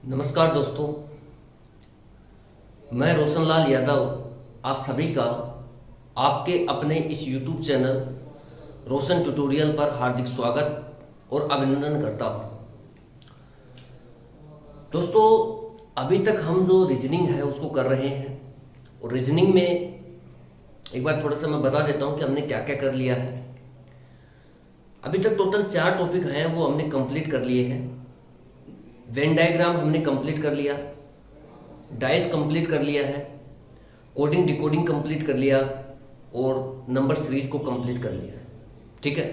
नमस्कार दोस्तों, मैं रोशनलाल यादव आप सभी का आपके अपने इस YouTube चैनल रोशन ट्यूटोरियल पर हार्दिक स्वागत और अभिनंदन करता हूँ। दोस्तों, अभी तक हम जो रीजनिंग है उसको कर रहे हैं और रीजनिंग में एक बार थोड़ा सा मैं बता देता हूँ कि हमने क्या क्या कर लिया है। अभी तक टोटल 4 टॉपिक हैं वो हमने कंप्लीट कर लिए हैं। वेन डायग्राम हमने कंप्लीट कर लिया, डाइस कंप्लीट कर लिया है, कोडिंग डिकोडिंग कंप्लीट कर लिया और नंबर सीरीज को कंप्लीट कर लिया है। ठीक है,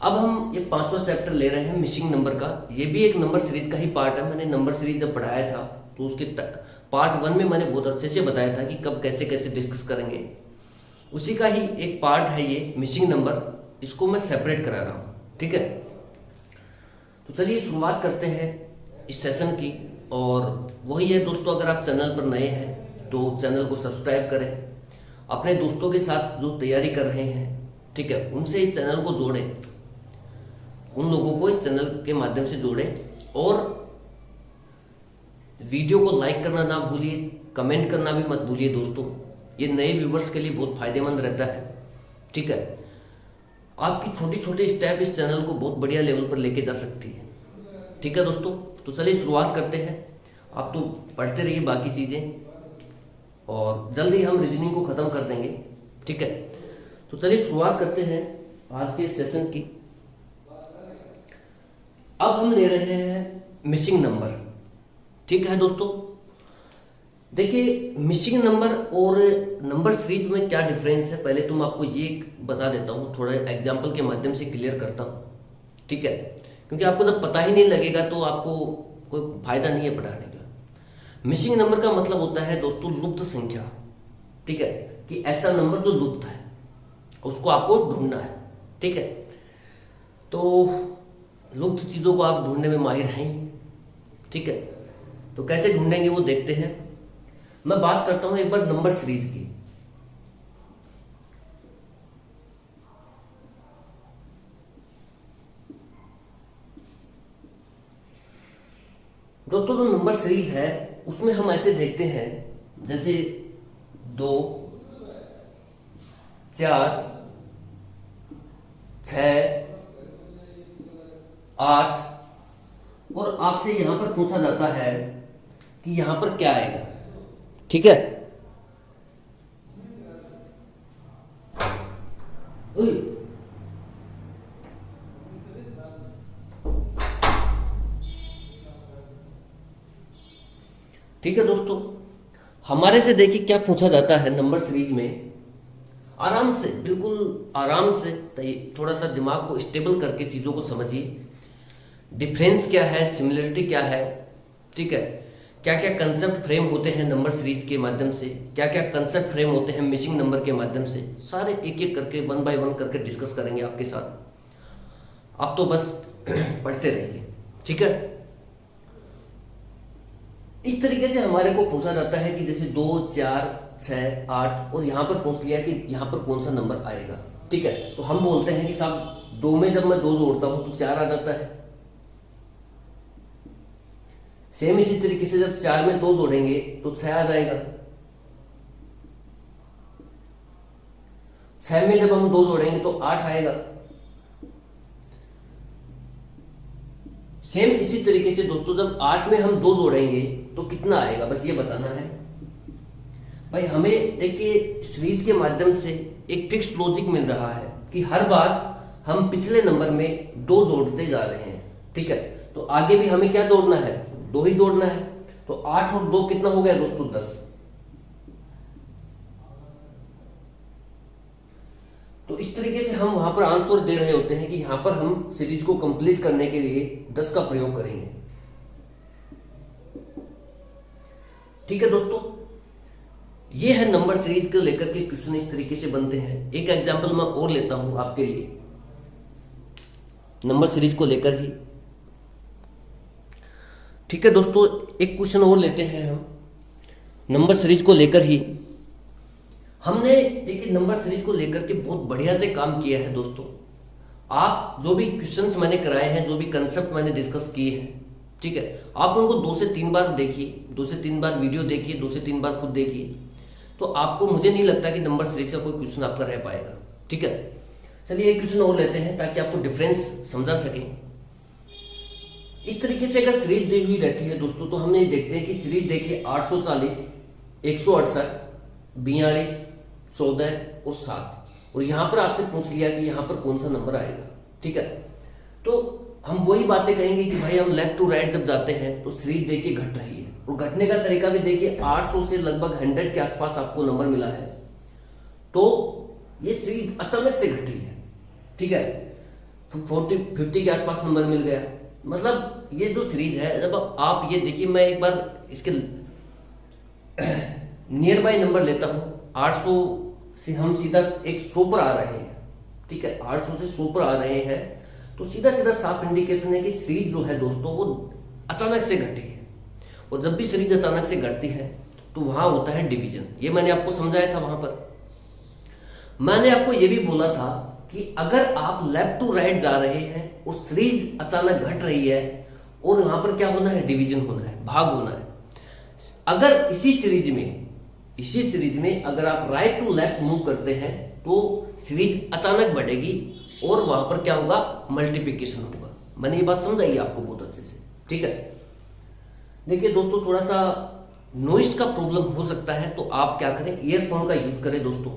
अब हम ये 5वां चैप्टर ले रहे हैं मिसिंग नंबर का। ये भी एक नंबर सीरीज का ही पार्ट है। मैंने नंबर सीरीज जब पढ़ाया था तो उसके पार्ट 1 में मैंने बहुत अच्छे से बताया था कि कब कैसे कैसे डिस्कस करेंगे। उसी का ही एक पार्ट है ये मिसिंग नंबर, इसको मैं सेपरेट करा रहा हूँ। ठीक है, तो चलिए शुरुआत करते हैं इस सेशन की। और वही है दोस्तों, अगर आप चैनल पर नए हैं तो चैनल को सब्सक्राइब करें, अपने दोस्तों के साथ जो तैयारी कर रहे हैं, ठीक है, उनसे इस चैनल को जोड़ें, उन लोगों को इस चैनल के माध्यम से जोड़ें और वीडियो को लाइक करना ना भूलिए, कमेंट करना भी मत भूलिए दोस्तों। ये नए व्यूवर्स के लिए बहुत फायदेमंद रहता है। ठीक है, आपकी छोटी छोटी स्टेप इस चैनल को बहुत बढ़िया लेवल पर लेके जा सकती है। ठीक है दोस्तों, तो चलिए शुरुआत करते हैं। आप तो पढ़ते रहिए बाकी चीज़ें और जल्दी हम रीजनिंग को ख़त्म कर देंगे। ठीक है, तो चलिए शुरुआत करते हैं आज के सेशन की। अब हम ले रहे हैं मिसिंग नंबर। ठीक है दोस्तों, देखिए मिसिंग नंबर और नंबर सीरीज में क्या डिफरेंस है, पहले तो मैं आपको ये बता देता हूँ, थोड़ा एग्जाम्पल के माध्यम से क्लियर करता हूँ। ठीक है, क्योंकि आपको जब पता ही नहीं लगेगा तो आपको कोई फायदा नहीं है पढ़ाने का। मिसिंग नंबर का मतलब होता है दोस्तों लुप्त संख्या। ठीक है, कि ऐसा नंबर जो लुप्त है उसको आपको ढूंढना है। ठीक है, तो लुप्त चीज़ों को आप ढूंढने में माहिर हैं ही। ठीक है, तो कैसे ढूंढेंगे वो देखते हैं। मैं बात करता हूं एक बार नंबर सीरीज की। दोस्तों, जो नंबर सीरीज है उसमें हम ऐसे देखते हैं जैसे 2, 4, 6, 8 और आपसे यहां पर पूछा जाता है कि यहां पर क्या आएगा। ठीक है, उई, ठीक है दोस्तों, हमारे से देखिए क्या पूछा जाता है नंबर सीरीज में। आराम से, बिल्कुल आराम से, थोड़ा सा दिमाग को स्टेबल करके चीज़ों को समझिए। डिफरेंस क्या है, सिमिलरिटी क्या है, ठीक है, क्या क्या कंसेप्ट फ्रेम होते हैं नंबर सीरीज के माध्यम से, क्या क्या कंसेप्ट फ्रेम होते हैं मिसिंग नंबर के माध्यम से, सारे एक एक करके 1 बाय 1 करके डिस्कस करेंगे आपके साथ। आप तो बस पढ़ते रहिए। ठीक है, इस तरीके से हमारे को पूछा जाता है कि जैसे 2, 4, 6, 8 और यहाँ पर पूछ लिया कि यहाँ पर कौन सा नंबर आएगा। ठीक है, तो हम बोलते हैं कि साहब 2 में जब मैं 2 जोड़ता हूँ तो 4 आ जाता है। सेम इसी तरीके से जब 4 में 2 जोड़ेंगे तो 6 आ जाएगा। 6 में जब हम 2 जोड़ेंगे तो 8 आएगा। सेम इसी तरीके से दोस्तों जब 8 में हम 2 जोड़ेंगे तो कितना आएगा, बस ये बताना है भाई हमें। देखिए सीरीज के माध्यम से एक फिक्स लॉजिक मिल रहा है कि हर बार हम पिछले नंबर में 2 जोड़ते जा रहे हैं। ठीक है, तो आगे भी हमें क्या जोड़ना है, 2 ही जोड़ना है। तो 8 और 2 कितना हो गया दोस्तों, 10। तो इस तरीके से हम वहां पर आंसर दे रहे होते हैं कि यहां पर हम सीरीज को कंप्लीट करने के लिए 10 का प्रयोग करेंगे। ठीक है दोस्तों, ये है नंबर सीरीज को लेकर के क्वेश्चन इस तरीके से बनते हैं। एक एग्जांपल मैं और लेता हूं आपके लिए नंबर सीरीज को लेकर ही। ठीक है दोस्तों, एक क्वेश्चन और लेते हैं हम नंबर सीरीज को लेकर ही। हमने देखिए नंबर सीरीज को लेकर के बहुत बढ़िया से काम किया है दोस्तों। आप जो भी क्वेश्चंस मैंने कराए हैं, जो भी कंसेप्ट मैंने डिस्कस किए हैं, ठीक है, आप उनको 2 से 3 बार देखिए, 2 से 3 बार वीडियो देखिए, 2 से 3 बार खुद देखिए, तो आपको मुझे नहीं लगता कि नंबर सीरीज का कोई क्वेश्चन आपका रह पाएगा। ठीक है, चलिए एक क्वेश्चन और लेते हैं ताकि आपको डिफरेंस समझा सकें। इस तरीके से अगर सीरीज दी हुई रहती है दोस्तों, तो हम ये देखते हैं कि सीरीज देखिए 840, 168, 42, 14 और 7, और यहाँ पर आपसे पूछ लिया कि यहाँ पर कौन सा नंबर आएगा। ठीक है, तो हम वही बातें कहेंगे कि भाई हम लेफ्ट टू राइट जब जाते हैं तो सीरीज देखिए घट रही है, और घटने का तरीका भी देखिए 800 से लगभग 100 के आसपास आपको नंबर मिला है, तो ये सीरीज अचानक से घटी है। ठीक है, तो 40-50 के आसपास नंबर मिल गया। मतलब ये जो सीरीज है, जब आप ये देखिए, मैं एक बार इसके नियर बाय नंबर लेता हूँ। 800 से हम सीधा एक 100 पर आ रहे हैं। ठीक है, 800 से 100 पर आ रहे हैं, तो सीधा सीधा साफ इंडिकेशन है कि सीरीज जो है दोस्तों वो अचानक से घटी है। और जब भी सीरीज अचानक से घटती है तो वहां होता है डिवीजन। ये मैंने आपको समझाया था। वहां पर मैंने आपको ये भी बोला था कि अगर आप लेफ्ट टू राइट जा रहे हैं और सीरीज अचानक घट रही है, और वहां पर क्या होना है, डिवीजन होना है, भाग होना है। अगर इसी सीरीज में अगर आप राइट टू लेफ्ट मूव करते हैं तो सीरीज अचानक बढ़ेगी और वहां पर क्या होगा, मल्टीप्लिकेशन होगा। मैंने ये बात समझाई आपको बहुत अच्छे से। ठीक है, देखिए दोस्तों, थोड़ा सा नॉइस का प्रॉब्लम हो सकता है, तो आप क्या करें, ईयरफोन का यूज करें दोस्तों,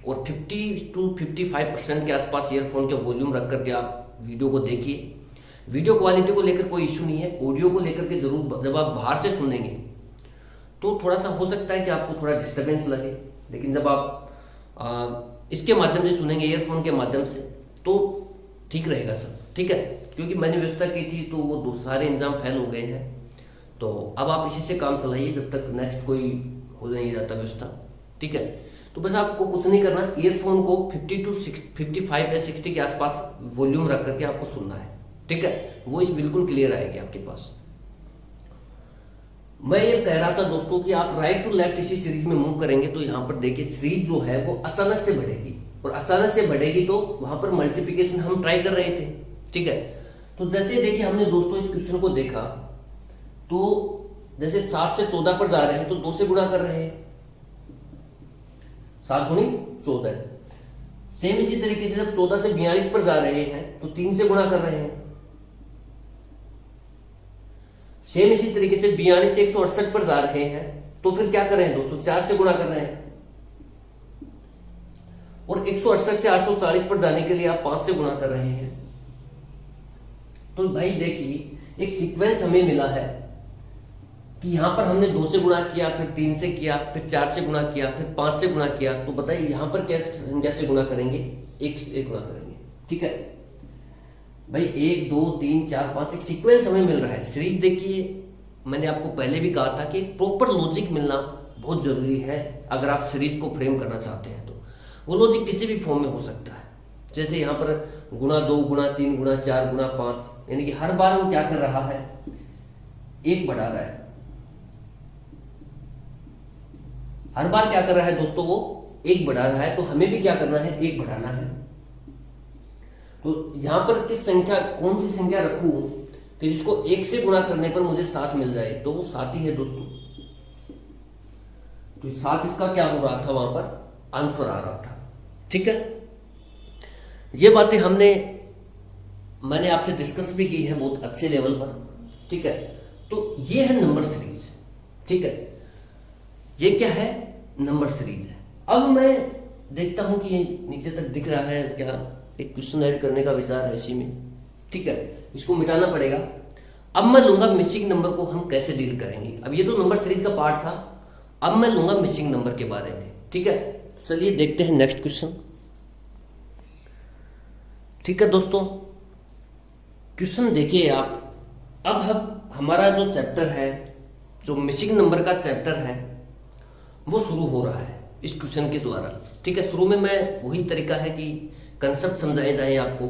और 50 to 55% के आसपास ईयरफोन के वॉल्यूम रख करके आप वीडियो को देखिए। वीडियो क्वालिटी को लेकर कोई इशू नहीं है, ऑडियो को लेकर के जरूर, जब आप बाहर से सुनेंगे तो थोड़ा सा हो सकता है कि आपको थोड़ा डिस्टर्बेंस लगे, लेकिन जब आप इसके माध्यम से सुनेंगे, ईयरफोन के माध्यम से, तो ठीक रहेगा सब। ठीक है, क्योंकि मैंने व्यवस्था की थी तो वो सारे इंजाम फेल हो गए हैं, तो अब आप इसी से काम चलाइए जब तक नेक्स्ट कोई हो नहीं जाता व्यवस्था। ठीक है, तो बस आपको कुछ नहीं करना, ईयरफोन को 50 to 55 या 60 के आसपास वॉल्यूम रख करके आपको सुनना है। ठीक है, वो इस बिल्कुल क्लियर आएगी आपके पास। मैं ये कह रहा था दोस्तों कि आप राइट टू लेफ्ट इसी सीरीज में मूव करेंगे तो यहाँ पर देखिए सीरीज जो है वो अचानक से बढ़ेगी, और अचानक से बढ़ेगी तो वहां पर मल्टीप्लिकेशन हम ट्राई कर रहे थे। ठीक है, तो जैसे देखिए हमने दोस्तों इस क्वेश्चन को देखा, तो जैसे 7 से 14 पर जा रहे हैं तो 2 से गुणा कर रहे हैं, 7 गुणी 14। सेम इसी तरीके से जब 14 से 42 पर जा रहे हैं तो 3 से गुणा कर रहे हैं। सेम इसी तरीके से 42 से 168 पर जा रहे हैं तो फिर क्या कर रहे हैं दोस्तों, 4 से गुणा कर रहे हैं। और 168 से 840 पर जाने के लिए आप 5 से गुणा कर रहे हैं। तो भाई देखिए एक सीक्वेंस हमें मिला है कि यहां पर हमने 2 से गुणा किया, फिर 3 से किया, फिर 4 से गुणा किया, फिर 5 से गुणा किया। तो बताइए यहां पर कैसे गुणा करेंगे, 1 से गुणा करेंगे। ठीक है भाई, 1 2 3 4 5 एक सीक्वेंस हमें मिल रहा है। सीरीज देखिए, मैंने आपको पहले भी कहा था कि एक प्रॉपर लॉजिक मिलना बहुत जरूरी है अगर आप सीरीज को फ्रेम करना चाहते हैं। तो वो लॉजिक किसी भी फॉर्म में हो सकता है, जैसे यहाँ पर गुणा 2 गुणा 3 गुणा 4 गुणा 5, यानी कि हर बार वो क्या कर रहा है, 1 बढ़ा रहा है। हर बार क्या कर रहा है दोस्तों, वो 1 बढ़ा रहा है। तो हमें भी क्या करना है, 1 बढ़ाना है। तो यहां पर किस संख्या, कौन सी संख्या रखूं कि जिसको 1 से गुणा करने पर मुझे 7 मिल जाए, तो वो 7 ही है दोस्तों। तो 7 इसका क्या हो रहा था, वहां पर आंसर आ रहा था। ठीक है, ये बातें मैंने आपसे डिस्कस भी की है बहुत अच्छे लेवल पर। ठीक है, तो ये है नंबर सीरीज। ठीक है, ये क्या है, नंबर सीरीज है। अब मैं देखता हूं कि ये नीचे तक दिख रहा है क्या, एक क्वेश्चन ऐड करने का विचार है इसी में। ठीक है, इसको मिटाना पड़ेगा। अब मैं लूंगा मिसिंग नंबर को हम कैसे डील करेंगे। अब ये तो नंबर सीरीज का पार्ट था, अब मैं लूंगा मिसिंग नंबर के बारे में। ठीक है, चलिए देखते हैं नेक्स्ट क्वेश्चन। ठीक है दोस्तों, क्वेश्चन देखिए आप। अब हमारा जो चैप्टर है, जो मिसिंग नंबर का चैप्टर है, वो शुरू हो रहा है इस क्वेश्चन के द्वारा। ठीक है, शुरू में मैं वही तरीका है कि कंसेप्ट समझाए जाए आपको।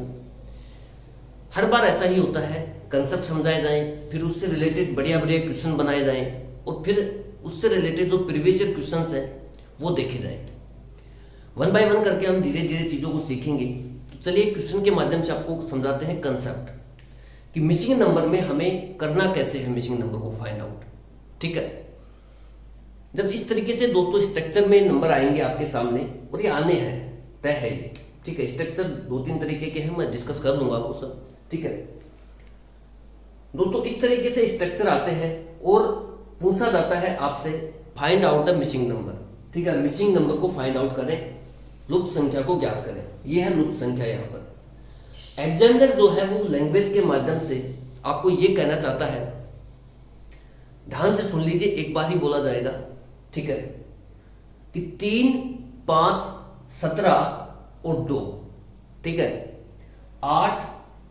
हर बार ऐसा ही होता है, कंसेप्ट समझाए जाएं, फिर उससे रिलेटेड बढ़िया बढ़िया क्वेश्चन बनाए जाएं, और फिर उससे रिलेटेड जो प्रीवियस ईयर क्वेश्चन है वो देखे जाएंगे। वन बाय वन करके हम धीरे धीरे चीज़ों को सीखेंगे। तो चलिए क्वेश्चन के माध्यम से आपको समझाते हैं कंसेप्ट कि मिसिंग नंबर में हमें करना कैसे है मिसिंग नंबर को फाइंड आउट। ठीक है, जब इस तरीके से दोस्तों स्ट्रक्चर में नंबर आएंगे आपके सामने, और ये आने हैं, तय है ये। ठीक है, स्ट्रक्चर 2-3 तरीके के हैं, मैं डिस्कस कर लूंगा वो सब। ठीक है दोस्तों, इस तरीके से स्ट्रक्चर आते हैं और पूछा जाता है आपसे find out the missing number. ठीक है, मिसिंग नंबर को फाइंड आउट करें, लुप्त संख्या को ज्ञात करें। ये है लुप्त संख्या। यहाँ पर एग्जामिनर जो है वो लैंग्वेज के माध्यम से आपको ये कहना चाहता है, ध्यान से सुन लीजिए, एक बार ही बोला जाएगा। ठीक है, कि 3, 5, 17 और 2। ठीक है, 8,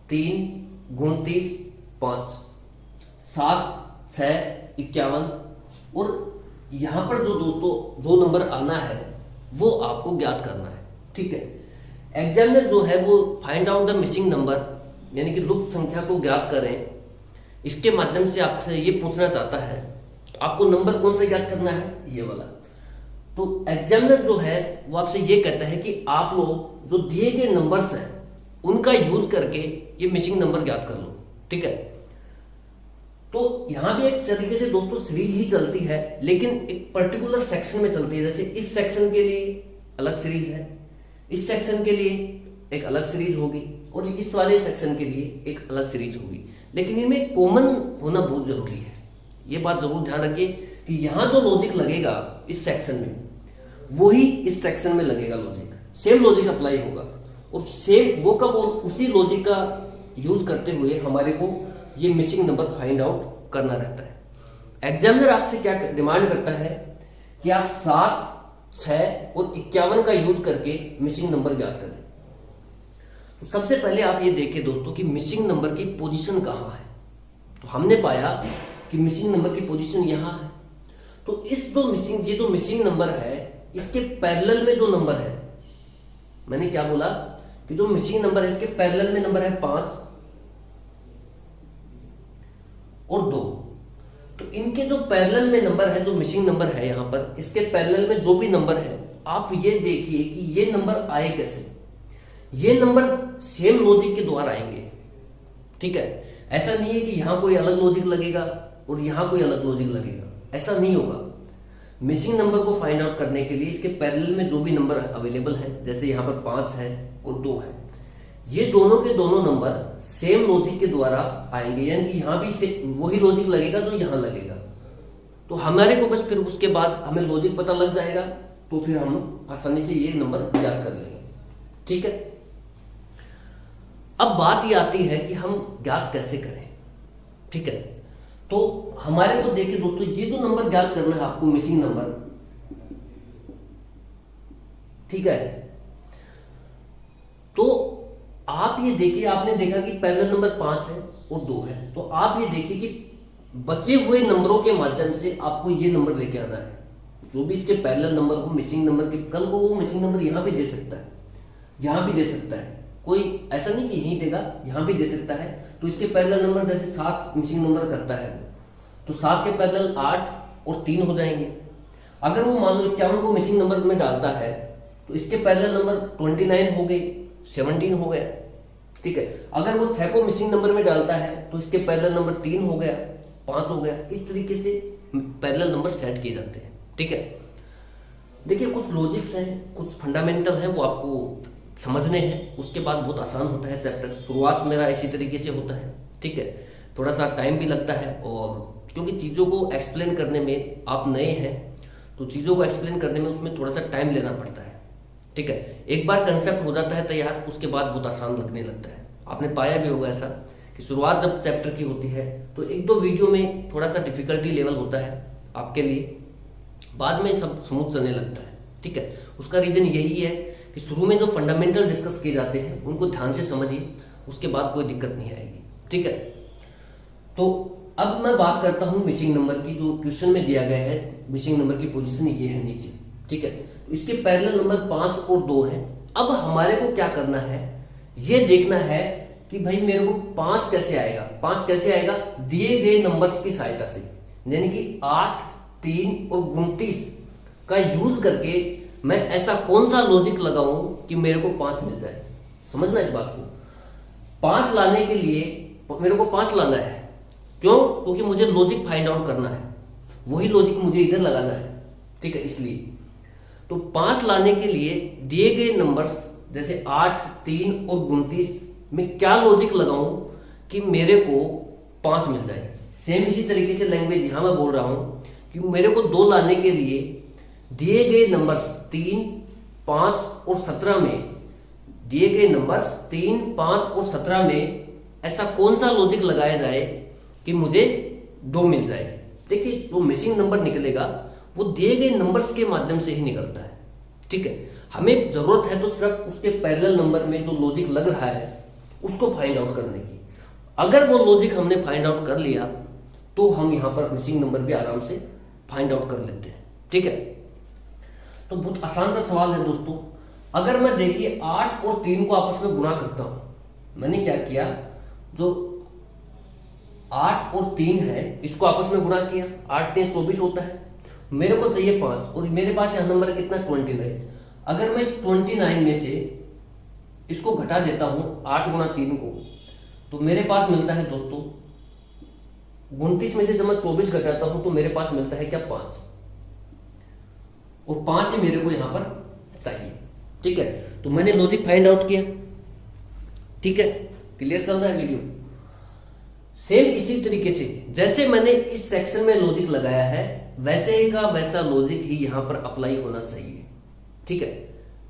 3, 29, 5, 7, 6, 51। और यहां पर जो दोस्तों जो नंबर आना है वो आपको ज्ञात करना है। ठीक है, एग्जामिनर जो है वो find out the missing number यानी कि लुप्त संख्या को ज्ञात करें, इसके माध्यम से आपसे ये पूछना चाहता है आपको नंबर कौन सा ज्ञात करना है, ये वाला। तो एग्जामिनर जो है वो आपसे ये कहता है कि आप लोग जो दिए गए नंबर्स हैं उनका यूज करके ये मिसिंग नंबर ज्ञात कर लो। ठीक है, तो यहां भी एक तरीके से दोस्तों सीरीज ही चलती है, लेकिन एक पर्टिकुलर सेक्शन में चलती है। जैसे इस सेक्शन के लिए अलग सीरीज है, इस सेक्शन के लिए एक अलग सीरीज होगी, और इस वाले सेक्शन के लिए एक अलग सीरीज होगी। लेकिन इनमें कॉमन होना बहुत जरूरी है। ये बात जरूर ध्यान रखिए कि यहाँ जो लॉजिक लगेगा इस सेक्शन में वही इस सेक्शन में लगेगा लॉजिक, सेम लॉजिक अप्लाई होगा, और सेम वो का वो उसी लॉजिक का यूज करते हुए हमारे को ये मिसिंग नंबर फाइंड आउट करना रहता है। एग्जामिनर आपसे क्या डिमांड करता है कि आप 7, 6 और 51 का यूज करके मिसिंग नंबर ज्ञात करें। तो सबसे पहले आप ये देखिए दोस्तों कि मिसिंग नंबर की पोजीशन कहाँ है। तो हमने पाया कि मिसिंग नंबर की पोजीशन यहाँ है। तो इस जो मिसिंग नंबर है इसके पैरेलल में जो नंबर है, मैंने क्या बोला कि जो मिसिंग नंबर है इसके पैरेलल में नंबर है 5 और 2। तो इनके जो पैरेलल में नंबर है, जो मिसिंग नंबर है यहां पर, इसके पैरेलल में जो भी नंबर है, आप ये देखिए कि ये नंबर आए कैसे। ये नंबर सेम लॉजिक के द्वारा आएंगे। ठीक है, ऐसा नहीं है कि यहां कोई अलग लॉजिक लगेगा और यहां कोई अलग लॉजिक लगेगा, ऐसा नहीं होगा। मिसिंग नंबर को फाइंड आउट करने के लिए इसके पैरेलल में जो भी नंबर अवेलेबल है, जैसे यहां पर 5 है और 2 है, ये दोनों के दोनों नंबर सेम लॉजिक के द्वारा आएंगे, यानी कि यहां भी वही लॉजिक लगेगा जो यहां लगेगा। तो हमारे को बस फिर उसके बाद हमें लॉजिक पता लग जाएगा, तो फिर हम आसानी से ये नंबर याद कर लेंगे। ठीक है, अब बात ये आती है कि हम ज्ञात कैसे करें। ठीक है, तो हमारे को देखिए दोस्तों, ये जो नंबर ज्ञात करना है आपको मिसिंग नंबर, ठीक है, तो आप ये देखिए, आपने देखा कि पैरेलल नंबर 5 है और 2 है। तो आप ये देखिए कि बचे हुए नंबरों के माध्यम से आपको ये नंबर लेके आना है। जो भी इसके पैरेलल नंबर हो, मिसिंग नंबर के, कल को वो मिसिंग नंबर यहां भी दे सकता है, यहां भी दे सकता है, कोई ऐसा नहीं कि यहीं देगा, यहां भी दे सकता है। तो इसके पैरेलल नंबर जैसे 7 मिसिंग नंबर करता है, तो 7 के पैरेलल 8 और 3 हो जाएंगे। अगर वो मान लो 51 को मिसिंग नंबर में डालता है, तो इसके पैरेलल नंबर 29 हो गए, 17 हो गया। ठीक है, अगर वो 6 को मिसिंग नंबर में डालता है तो इसके पैरेलल नंबर 3 हो गया, 5 हो गया। इस तरीके से पैरेलल नंबर सेट किए जाते हैं। ठीक है, देखिए कुछ लॉजिक्स हैं, कुछ फंडामेंटल हैं, वो आपको समझने हैं, उसके बाद बहुत आसान होता है चैप्टर। शुरुआत मेरा इसी तरीके से होता है। ठीक है, थोड़ा सा टाइम भी लगता है, और क्योंकि चीज़ों को एक्सप्लेन करने में आप नए हैं, तो चीज़ों को एक्सप्लेन करने में उसमें थोड़ा सा टाइम लेना पड़ता है। ठीक है, एक बार कंसेप्ट हो जाता है तैयार, उसके बाद बहुत आसान लगने लगता है। आपने पाया भी होगा ऐसा कि शुरुआत जब चैप्टर की होती है तो 1-2 वीडियो में थोड़ा सा डिफिकल्टी लेवल होता है आपके लिए, बाद में सब स्मूथ चलने लगता है। ठीक है, उसका रीज़न यही है कि शुरू में जो फंडामेंटल डिस्कस किए जाते हैं उनको ध्यान से समझिए, उसके बाद कोई दिक्कत नहीं आएगी। ठीक है, तो अब मैं बात करता हूँ मिसिंग नंबर की। जो क्वेश्चन में दिया गया है मिसिंग नंबर की पोजीशन ये है नीचे। ठीक है, तो इसके पैरेलल नंबर 5 और 2 है। अब हमारे को क्या करना है, ये देखना है कि भाई मेरे को 5 कैसे आएगा। 5 कैसे आएगा, दिए गए नंबर्स की सहायता से, यानी कि 8, 3 और 29 का यूज करके मैं ऐसा कौन सा लॉजिक लगाऊं कि मेरे को 5 मिल जाए। समझना इस बात को, 5 लाने के लिए मेरे को 5 लाना है। क्यों? क्योंकि मुझे लॉजिक फाइंड आउट करना है, वही लॉजिक मुझे इधर लगाना है। ठीक है, इसलिए तो 5 लाने के लिए दिए गए नंबर्स जैसे 8, 3 और 29 में क्या लॉजिक लगाऊं कि मेरे को 5 मिल जाए। सेम इसी तरीके से लैंग्वेज यहां मैं बोल रहा हूं कि मेरे को 2 लाने के लिए दिए गए नंबर्स 3, 5 और 17 में, दिए गए नंबर्स 3, 5 और 17 में ऐसा कौन सा लॉजिक लगाया जाए कि मुझे 2 मिल जाए। देखिए, जो मिसिंग नंबर निकलेगा वो दिए गए नंबर्स के माध्यम से ही निकलता है। ठीक है, हमें जरूरत है तो सिर्फ उसके पैरेलल नंबर में जो लॉजिक लग रहा है उसको फाइंड आउट करने की। अगर वो लॉजिक हमने फाइंड आउट कर लिया तो हम यहां पर मिसिंग नंबर भी आराम से फाइंड आउट कर लेते हैं। ठीक है, तो बहुत आसान सा सवाल है दोस्तों। अगर मैं देखिए 8 और 3 को आपस में गुणा करता हूं, मैंने क्या किया, जो 8 और 3 है इसको आपस में गुणा किया, 8 3 24 होता है। मेरे को चाहिए 5 और मेरे पास यह नंबर कितना 29। अगर मैं इस 29 में से इसको घटा देता हूं 8 गुणा 3 को, तो मेरे पास मिलता है दोस्तों 29 में से जब मैं 24 घटाता हूं तो मेरे पास मिलता है क्या 5, और 5 ही मेरे को यहां पर चाहिए। ठीक है, तो मैंने लॉजिक फाइंड आउट किया। ठीक है, क्लियर चल रहा है वीडियो। सेम इसी तरीके से जैसे मैंने इस सेक्शन में लॉजिक लगाया है वैसे ही का वैसा लॉजिक ही यहां पर अप्लाई होना चाहिए। ठीक है,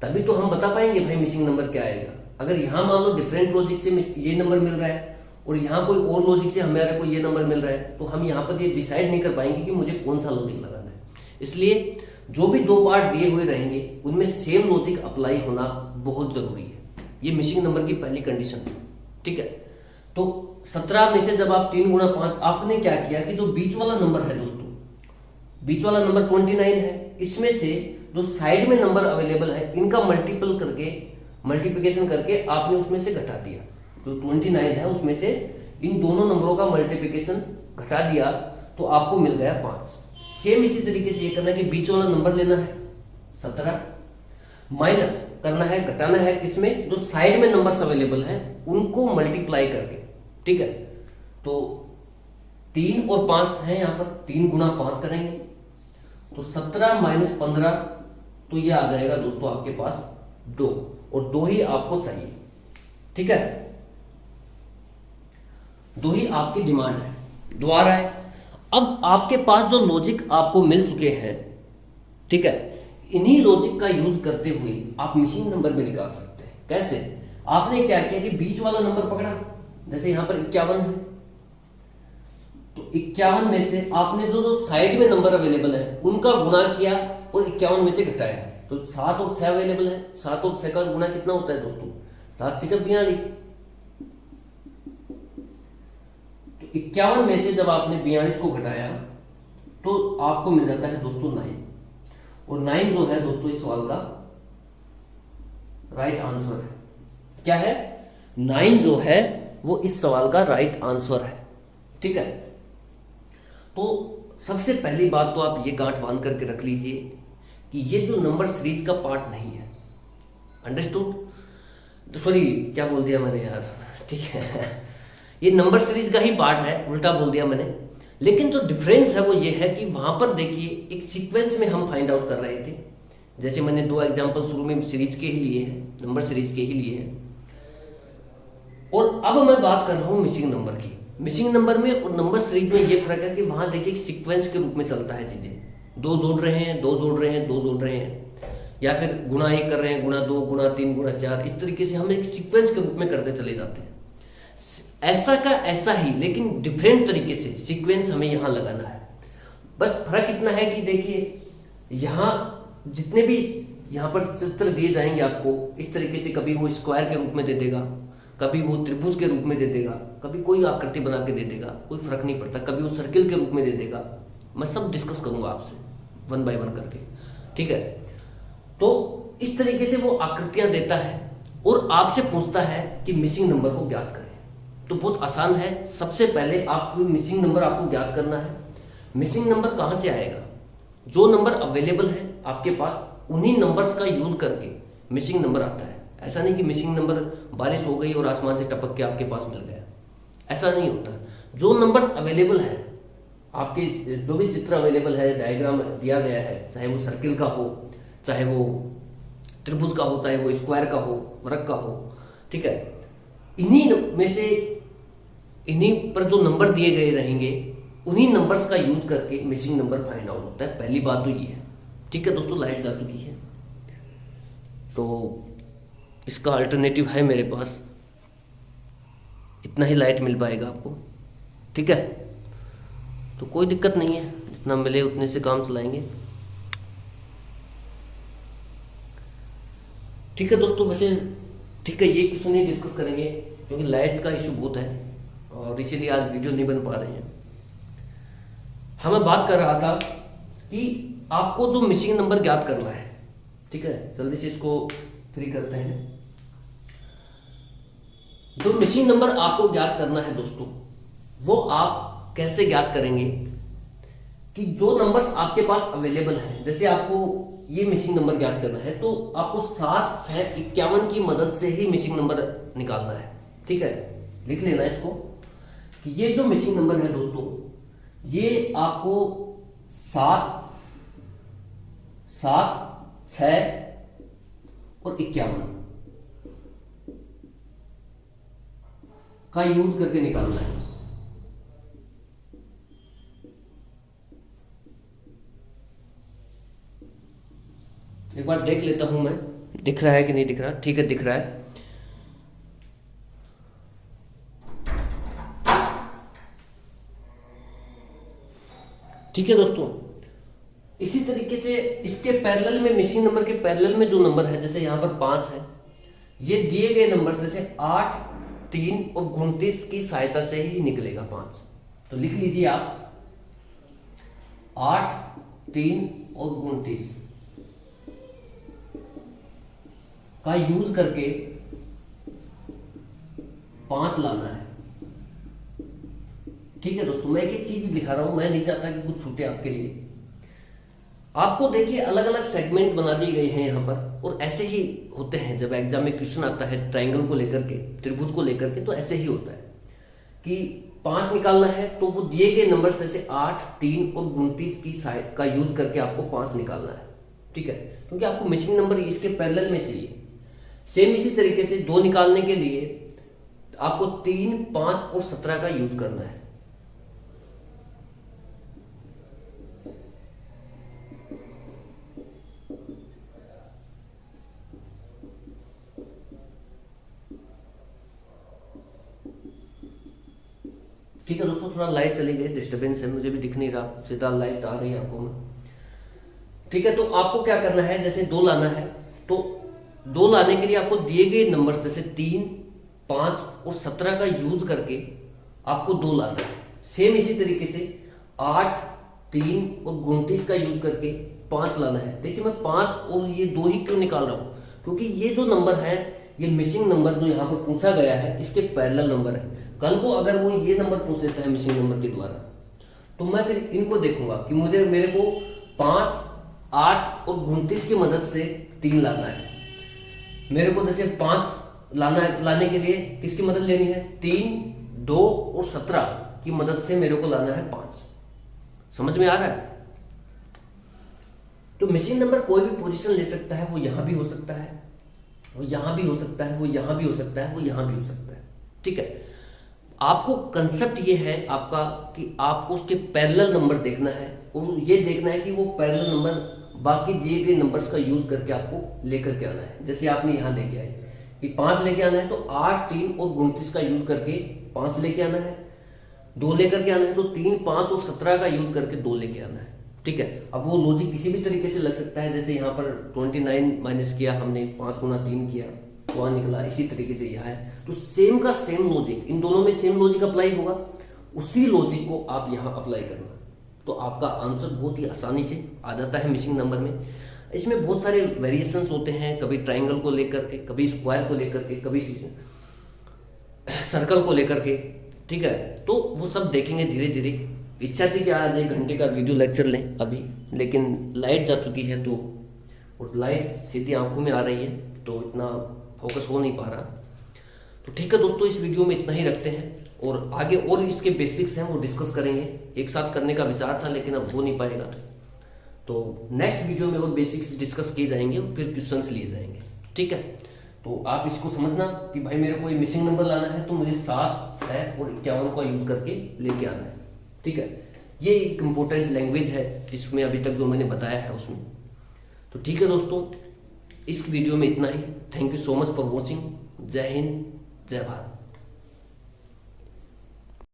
तभी तो हम बता पाएंगे भाई मिसिंग नंबर क्या आएगा। अगर यहां मान लो डिफरेंट लॉजिक से ये नंबर मिल रहा है और यहां कोई और लॉजिक से हमारे को ये नंबर मिल रहा है, तो हम यहां पर ये डिसाइड नहीं कर पाएंगे कि मुझे कौन सा लॉजिक लगाना है। इसलिए जो भी 2 पार्ट दिए हुए रहेंगे उनमें सेम लॉजिक अप्लाई होना बहुत जरूरी है। ये मिसिंग नंबर की पहली कंडीशन है। ठीक है, तो 17 में से जब आप 3 गुणा 5, आपने क्या किया कि जो बीच वाला नंबर है दोस्तों, बीच वाला नंबर 29 है, इसमें से जो साइड में नंबर अवेलेबल है इनका मल्टीप्लिकेशन करके आपने उसमें से घटा दिया। जो 29 है उसमें से इन दोनों नंबरों का मल्टीप्लिकेशन घटा दिया तो आपको मिल गया 5। सेम इसी तरीके से ये करना है कि बीच वाला नंबर लेना है 17, माइनस करना है, घटाना है किसमें, जो साइड में नंबर्स अवेलेबल हैं उनको मल्टीप्लाई करके। ठीक है, तो 3 और 5 है यहां पर, 3 गुणा 5 करेंगे तो 17 माइनस 15, तो ये आ जाएगा दोस्तों आपके पास 2, और 2 ही आपको चाहिए। ठीक है, 2 ही आपकी डिमांड है, 2 आ रहा है। अब आपके पास जो लॉजिक आपको मिल चुके हैं, ठीक है, इन्हीं लॉजिक का यूज करते हुए आप मिसिंग नंबर भी निकाल सकते हैं। कैसे? आपने क्या किया कि बीच वाला नंबर पकड़ा, जैसे यहां पर 51 है, तो 51 में से आपने जो जो साइड में नंबर अवेलेबल है उनका गुणा किया और 51 में से घटाया। तो 7 और 6 अवेलेबल है, 7 और 6 का गुणा कितना होता है दोस्तों, 7 से 42। तो 51 में से जब आपने 42 को घटाया तो आपको मिल जाता है दोस्तों 9, और 9 जो है दोस्तों इस सवाल का राइट आंसर है। क्या है? 9 जो है वो इस सवाल का राइट आंसर है। ठीक है, तो सबसे पहली बात तो आप ये गांठ बांध करके रख लीजिए कि ये जो नंबर सीरीज का पार्ट नहीं है। अंडरस्टूड? सॉरी, क्या बोल दिया मैंने यार। ठीक है, ये नंबर सीरीज का ही पार्ट है, उल्टा बोल दिया मैंने। लेकिन जो डिफरेंस है वो ये है कि वहां पर देखिए एक सीक्वेंस में हम फाइंड आउट कर रहे थे। जैसे मैंने 2 एग्जांपल शुरू में सीरीज के ही लिए हैं, नंबर सीरीज के ही लिए हैं, और अब मैं बात कर रहा हूं मिसिंग नंबर की। मिसिंग नंबर में और नंबर सीरीज में ये फर्क है कि वहां देखिए सीक्वेंस के रूप में चलता है चीजें, 2 जोड़ रहे हैं, 2 जोड़ रहे हैं, 2 जोड़ रहे हैं, या फिर गुणा 1 कर रहे हैं, गुणा 2, गुणा 3, गुणा 4, इस तरीके से हम एक सीक्वेंस के रूप में करते चले जाते हैं। ऐसा का ऐसा ही लेकिन डिफरेंट तरीके से सीक्वेंस हमें यहां लगाना है। बस फर्क इतना है कि देखिए यहां जितने भी यहां पर चित्र दिए जाएंगे आपको इस तरीके से, कभी वो स्क्वायर के रूप में दे देगा, कभी वो त्रिभुज के रूप में दे देगा, कभी कोई आकृति बना के दे देगा, कोई फर्क नहीं पड़ता, कभी वो सर्किल के रूप में दे देगा। मैं सब डिस्कस करूंगा आपसे 1 बाय 1 करके। ठीक है, तो इस तरीके से वो आकृतियां देता है और आपसे पूछता है कि मिसिंग नंबर को ज्ञात करें। तो बहुत आसान है। सबसे पहले आपको मिसिंग नंबर आपको ज्ञात करना है। मिसिंग नंबर कहां से आएगा? जो नंबर अवेलेबल है आपके पास उन्हीं नंबर्स का यूज करके मिसिंग नंबर आता है। ऐसा नहीं कि मिसिंग नंबर बारिश हो गई और आसमान से टपक के आपके पास मिल गया, ऐसा नहीं होता। जो नंबर्स अवेलेबल है आपके, जो भी चित्र अवेलेबल है, डायग्राम दिया गया है, चाहे वो सर्किल का हो, चाहे वो त्रिभुज का हो, चाहे वो स्क्वायर का हो, वर्ग का हो, ठीक है, इन्हीं में से इन्हीं पर जो नंबर दिए गए रहेंगे उन्हीं नंबर्स का यूज करके मिसिंग नंबर फाइंड आउट होता है। पहली बात तो ये है। ठीक है दोस्तों, लाइट जा चुकी है तो इसका अल्टरनेटिव है मेरे पास, इतना ही लाइट मिल पाएगा आपको। ठीक है, तो कोई दिक्कत नहीं है, जितना मिले उतने से काम चलाएंगे। ठीक है दोस्तों, वैसे ठीक है, ये क्वेश्चन ही डिस्कस करेंगे क्योंकि लाइट का इशू बहुत है और इसीलिए आज वीडियो नहीं बन पा रहे हैं। मैं बात कर रहा था कि आपको जो मिसिंग नंबर ज्ञात करना है, ठीक है, जल्दी से इसको फ्री करते हैं। जो मिसिंग नंबर आपको ज्ञात करना है दोस्तों, वो आप कैसे ज्ञात करेंगे कि जो नंबर्स आपके पास अवेलेबल हैं, जैसे आपको ये मिसिंग नंबर ज्ञात करना है तो आपको 7, 6, 51 की मदद से ही मिसिंग नंबर निकालना है। ठीक है, लिख लेना इसको कि ये जो मिसिंग नंबर है दोस्तों, ये आपको 7, 6 और 51 का यूज करके निकालना है। एक बार देख लेता हूं मैं, दिख रहा है कि नहीं दिख रहा। ठीक है, दिख रहा है। ठीक है दोस्तों, इसी तरीके से इसके पैरेलल में, मिसिंग नंबर के पैरेलल में जो नंबर है, जैसे यहां पर 5 है, ये दिए गए नंबर जैसे 8, 3 और 29 की सहायता से ही निकलेगा 5। तो लिख लीजिए आप 8, 3 और 29 का यूज करके 5 लाना है। ठीक है दोस्तों, मैं एक चीज दिखा रहा हूं, मैं नहीं चाहता कि कुछ छूटे आपके लिए। आपको देखिए अलग अलग सेगमेंट बना दिए गए हैं यहाँ पर, और ऐसे ही होते हैं जब एग्जाम में क्वेश्चन आता है ट्रायंगल को लेकर के, त्रिभुज को लेकर के, तो ऐसे ही होता है कि 5 निकालना है तो वो दिए गए नंबर जैसे 8, 3 और 29 की साइड का यूज करके आपको 5 निकालना है। ठीक है, क्योंकि आपको मिसिंग नंबर इसके पैरेलल में चाहिए। सेम इसी तरीके से 2 निकालने के लिए आपको 3, 5 और 17 का यूज करना है। ठीक है दोस्तों, थोड़ा लाइट चली गई, डिस्टर्बेंस है, मुझे भी दिख नहीं रहा, सीधा लाइट आ रही है आंखों में। ठीक है, तो आपको क्या करना है, जैसे 2 लाना है तो 2 लाने के लिए आपको दिए गए नंबर जैसे 3, 5 और 17 का यूज करके आपको 2 लाना है। सेम इसी तरीके से 8, 3 और 29 का यूज करके 5 लाना है। देखिए मैं 5 और ये 2 ही क्यों निकाल रहा हूं, क्योंकि ये जो नंबर है, ये मिसिंग नंबर जो यहाँ पर पूछा गया है, इसके पैरेलल नंबर है। कल को अगर वो ये नंबर पूछ लेता है मिसिंग नंबर के द्वारा, तो मैं फिर इनको देखूंगा कि मेरे को 5, 8 और 29 की मदद से 3 लाना है। मेरे को जैसे 5 लाने के लिए किसकी मदद लेनी है, 3, 2 और 17 की मदद से मेरे को लाना है 5। समझ में आ रहा है? तो मिसिंग नंबर कोई भी पोजीशन ले सकता है, वो यहां भी हो सकता है, वो यहां भी हो सकता है, वो यहां भी हो सकता है, वो यहां भी हो सकता है। ठीक है, आपको कंसेप्ट ये है आपका कि आपको उसके पैरेलल नंबर देखना है और ये देखना है कि वो पैरेलल नंबर बाकी दिए गए नंबर्स का यूज करके आपको लेकर के आना है। जैसे आपने यहाँ लेके आए कि 5 लेके आना है तो 8, 3 और 29 का यूज करके 5 लेके आना है। 2 लेकर के आना है तो 3, 5 और 17 का यूज करके 2 लेके आना है। ठीक है, अब वो लॉजिक किसी भी तरीके से लग सकता है, जैसे यहाँ पर 29 माइनस किया हमने, 5 गुना 3 किया, वहाँ निकला, इसी तरीके से यहाँ है। तो सेम का सेम लॉजिक, इन दोनों में सेम लॉजिक अप्लाई होगा, उसी लॉजिक को आप यहाँ अप्लाई करना, तो आपका आंसर बहुत ही आसानी से आ जाता है मिसिंग नंबर में। इसमें बहुत सारे वेरिएशंस होते हैं, कभी ट्राइंगल को लेकर के, कभी स्क्वायर को लेकर के, कभी सर्कल को लेकर के। ठीक है, तो वो सब देखेंगे धीरे धीरे, इच्छा थी कि आज 1 घंटे का वीडियो लेक्चर लें अभी, लेकिन लाइट जा चुकी है तो, और लाइट सीधी आंखों में आ रही है तो इतना फोकस हो नहीं पा रहा। तो ठीक है दोस्तों, इस वीडियो में इतना ही रखते हैं, और आगे और इसके बेसिक्स हैं वो डिस्कस करेंगे। एक साथ करने का विचार था लेकिन अब हो नहीं पाएगा, तो नेक्स्ट वीडियो में और बेसिक्स डिस्कस किए जाएंगे और फिर क्वेश्चंस लिए जाएंगे। ठीक है, तो आप इसको समझना कि भाई मेरे को ये मिसिंग नंबर लाना है तो मुझे 7, 6 और 51 का यूज करके लेके आना है। ठीक है, ये एक इम्पोर्टेंट लैंग्वेज है इसमें अभी तक जो मैंने बताया है उसमें। तो ठीक है दोस्तों, इस वीडियो में इतना ही। Thank you so much for watching. जय हिंद, जय भारत।